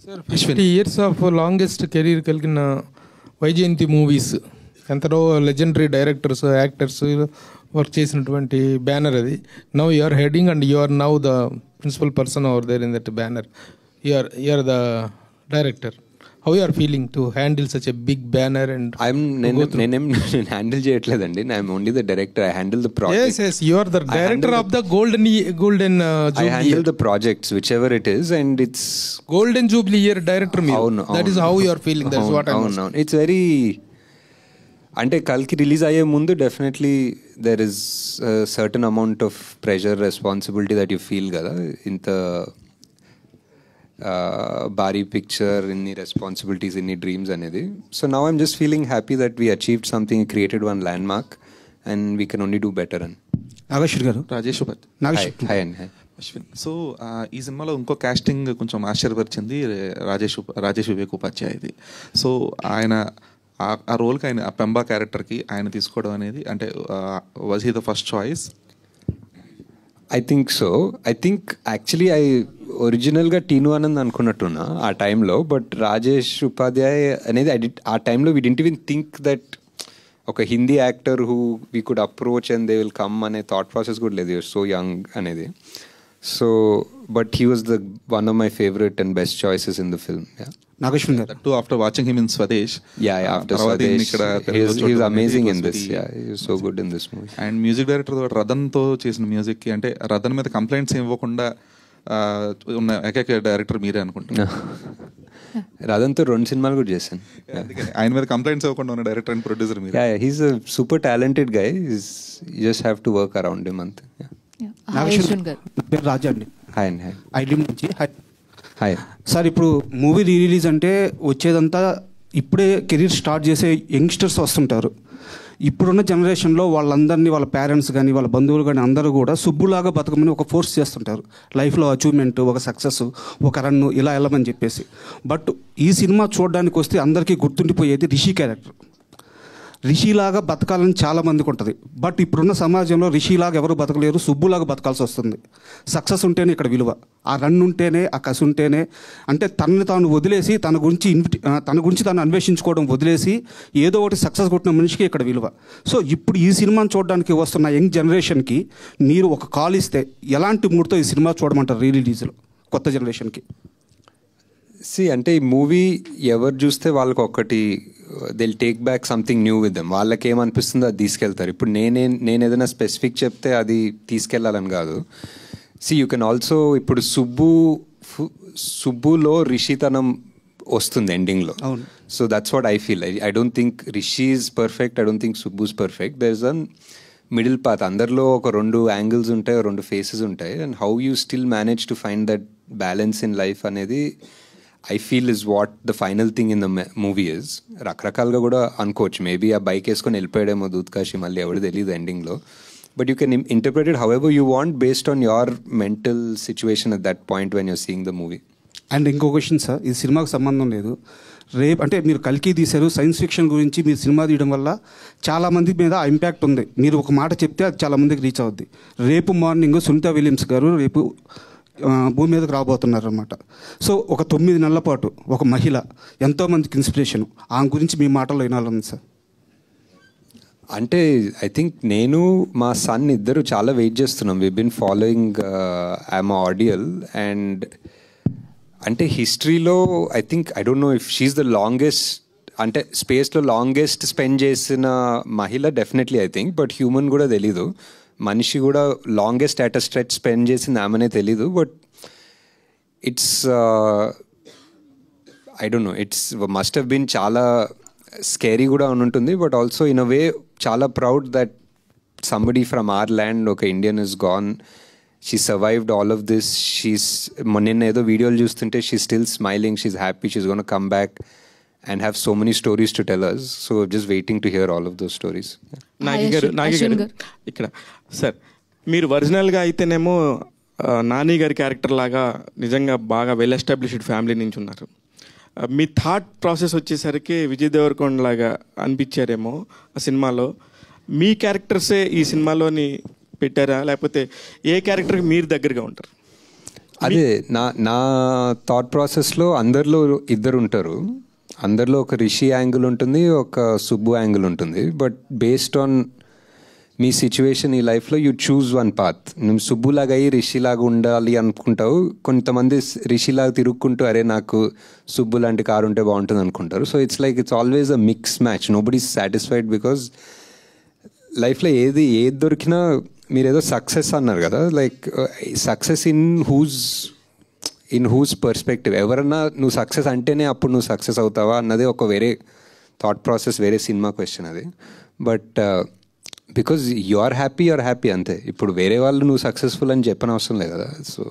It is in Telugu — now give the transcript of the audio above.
Sir 50 years of longest career కలిగిన వైజయంతి మూవీస్ ఎంతలో లెజెండరీ డైరెక్టర్స్ యాక్టర్స్ వర్క్ చేసినటువంటి బ్యానర్ అది. Now you are heading and you are now the principal person over there in that banner. You are the director. How you are feeling to handle such a big banner? And నేనేం హ్యాండిల్ చేయట్లేదండి. I'm only the director. I handle the project. Yes, yes, you are the director of the golden I handle the projects whichever it is, and it's golden jubilee year director me. That is how you are feeling. That's what I know. It's very అంటే కల్కి రిలీజ్ అయ్యే ముందు definitely there is certain amount of pressure, responsibility that you feel కదా. ఇంత భారీ పిక్చర్, ఇన్ని రెస్పాన్సిబిలిటీస్, ఇన్ని డ్రీమ్స్ అనేది. So now I'm just feeling happy that we achieved something, created one land mark, and we can only do better. అని నాగేశ్వర్ గారు, రాజేష్ ఉపాధ్యాయ్. హాయ్ అండి. అశ్విన్. సో ఈ సినిమాలో ఇంకో కాస్టింగ్ కొంచెం ఆశ్చర్యపరిచింది, రాజేష్ వివేక్ ఉపాధ్యాయది. సో ఆయన ఆ రోల్కి, ఆయన ఆ పెంబా క్యారెక్టర్కి ఆయన తీసుకోవడం అనేది, అంటే was he the first choice? I think so. I think actually ఒరిజినల్గా టీను ఆనంద్ అనుకున్నట్టున్నా ఆ టైంలో, బట్ రాజేష్ ఉపాధ్యాయ్ అనేది ఆ టైంలో we didn't even think that ఒక Hindi actor who we could approach and they will come అనే థాట్ ప్రాసెస్ కూడా లేదు. యూఆర్ సో యంగ్ అనేది. So but he was the one of my favourite and best choices in the film. Nageshwar garu, to after watching him in Swadesh. After Swadesh, he was amazing in this. He was so good in this movie. And music director రతన్తో చేసిన మ్యూజిక్కి, అంటే రతన్ మీద కంప్లైంట్స్ ఇవ్వకుండా ఉన్న ఏకైక డైరెక్టర్ మీరే అనుకుంటున్నా. రతన్తో 2 సినిమాలు కూడా చేశాను. ఆయన మీద కంప్లైంట్స్ ఇవ్వకుండా ఉన్న డైరెక్టర్ అండ్ ప్రొడ్యూసర్ మీరే. He's a super talented guy. You just have to work around him అంతే. నాగేశ్వర్ గారు, రాజా అండి. హాయ్ అండి. ఐడి నుంచి హాయ్ సార్. ఇప్పుడు మూవీ రీ రిలీజ్ అంటే వచ్చేదంతా ఇప్పుడే కెరీర్ స్టార్ట్ చేసే యంగ్స్టర్స్ వస్తుంటారు. ఇప్పుడున్న జనరేషన్లో వాళ్ళందరినీ, వాళ్ళ పేరెంట్స్ కానీ వాళ్ళ బంధువులు కానీ అందరూ కూడా సుబ్బులాగా బతకమని ఒక ఫోర్స్ చేస్తుంటారు. లైఫ్లో అచీవ్మెంట్, ఒక సక్సెస్, ఒక రన్ను ఇలా వెళ్ళమని చెప్పేసి. బట్ ఈ సినిమా చూడడానికి వస్తే అందరికీ గుర్తుండిపోయేది రిషి క్యారెక్టర్. రిషిలాగా బతకాలని చాలామందికి ఉంటుంది. బట్ ఇప్పుడున్న సమాజంలో రిషిలాగా ఎవరు బతకలేరు, సుబ్బులాగా బతకాల్సి వస్తుంది. సక్సెస్ ఉంటేనే ఇక్కడ విలువ, ఆ రన్ ఉంటేనే, ఆ కసి ఉంటేనే. అంటే తనని తాను వదిలేసి తన గురించి తాను అన్వేషించుకోవడం వదిలేసి ఏదో ఒకటి సక్సెస్ కొట్టిన మనిషికి ఇక్కడ విలువ. సో ఇప్పుడు ఈ సినిమాని చూడడానికి వస్తున్న యంగ్ జనరేషన్కి మీరు ఒక కాల్ ఇస్తే ఎలాంటి మూడ్తో ఈ సినిమా చూడమంటారు రీ రిలీజ్లో కొత్త జనరేషన్కి? అంటే ఈ మూవీ ఎవరు చూస్తే వాళ్ళకి ఒకటి, they will take back something new with them. వాళ్ళకి ఏమనిపిస్తుందో అది తీసుకెళ్తారు. ఇప్పుడు నేను ఏదైనా స్పెసిఫిక్ చెప్తే అది తీసుకెళ్ళాలని కాదు. యూ కెన్ ఆల్సో, ఇప్పుడు సుబ్బులో రిషితనం వస్తుంది ఎండింగ్లో. So that's what I feel. I don't think Rishi is perfect, I don't think Subbu's perfect. There is an middle path. అందరిలో ఒక 2 యాంగిల్స్ ఉంటాయి, 2 ఫేసెస్ ఉంటాయి. And how you still manage to find that balance in life అనేది I feel is what the final thing in the movie is. రకరకాలుగా కూడా అనుకోవచ్చు. మేబీ ఆ బైక్ వేసుకొని వెళ్ళిపోయాడేమో దూత్కాశి, మళ్ళీ ఎవరు తెలియదు ఎండింగ్లో. But you can interpret it however you want based on your mental situation at that point when you're seeing the movie. And ఇంకో క్వశ్చన్ సార్, ఈ సినిమాకు సంబంధం లేదు. రేపు అంటే మీరు కల్కి తీశారు, సైన్స్ ఫిక్షన్ గురించి మీరు సినిమా తీయడం వల్ల చాలామంది మీద ఆ ఇంపాక్ట్ ఉంది. మీరు ఒక మాట చెప్తే అది చాలామందికి రీచ్ అవుద్ది. రేపు మార్నింగ్ సునీత విలియమ్స్ గారు రేపు భూమి మీదకి రాబోతున్నారు అనమాట. సో ఒక 9 నెలల పాటు ఒక మహిళ ఎంతోమందికి ఇన్స్పిరేషన్. ఆమె గురించి మీ మాటల్లో వినాలని సార్. అంటే ఐ థింక్ నేను మా సన్ ఇద్దరు చాలా వెయిట్ చేస్తున్నాం. We been following I'm ideal. And అంటే హిస్టరీలో I think, I don't know if she's the longest, అంటే స్పేస్లో లాంగెస్ట్ స్పెండ్ చేసిన మహిళ definitely I think. But human కూడా తెలీదు, మనిషి కూడా longest at a stretch spend చేసింది ఆమెనే తెలీదు. But it's I don't know, it's must have been చాలా స్కేరీ కూడా ఉంటుంది. But also in a way చాలా proud that somebody from our land, ఒక Indian is gone. She survived all of this. నిన్న ఏదో వీడియోలు చూస్తుంటే she still smiling, she's happy, she's gonna come back and have so many stories to tell us. So just waiting to hear all of those stories. Nagi గారు ఇక్కడ సార్, మీరు ఒరిజినల్గా అయితేనేమో నాని గారి క్యారెక్టర్ లాగా నిజంగా బాగా వెల్ ఎస్టాబ్లిష్డ్ ఫ్యామిలీ నుంచి ఉన్నారు. మీ థాట్ ప్రాసెస్ వచ్చేసరికి విజయ్ దేవరకొండ లాగా అనిపించారేమో ఆ సినిమాలో. మీ క్యారెక్టర్సే ఈ సినిమాలోని పెట్టారా, లేకపోతే ఏ క్యారెక్టర్కి మీరు దగ్గరగా ఉంటారు? అదే నా థాట్ ప్రాసెస్లో అందరిలో ఇద్దరు ఉంటారు. అందరిలో ఒక రిషి యాంగిల్ ఉంటుంది, ఒక సుబ్బు యాంగిల్ ఉంటుంది. But based on me situation ఈ లైఫ్లో యూ చూజ్ వన్ పాత్. నువ్వు సుబ్బులాగా అయ్యి రిషిలాగా ఉండాలి అనుకుంటావు. కొంతమంది రిషిలాగా తిరుగుకుంటూ అరే నాకు సుబ్బు లాంటి కారు ఉంటే బాగుంటుంది అనుకుంటారు. So it's always a mix match. Nobody satisfied because లైఫ్లో ఏది దొరికినా మీరు ఏదో సక్సెస్ అన్నారు కదా, like success in whose perspective. ఎవరన్నా నువ్వు సక్సెస్ అంటేనే అప్పుడు నువ్వు సక్సెస్ అవుతావా అన్నది ఒక వేరే థాట్ ప్రాసెస్, వేరే సినిమా క్వశ్చన్ అది. But because you are happy అంతే. ఇప్పుడు వేరే వాళ్ళు నువ్వు సక్సెస్ఫుల్ అని చెప్పనవసరం లేదు కదా. సో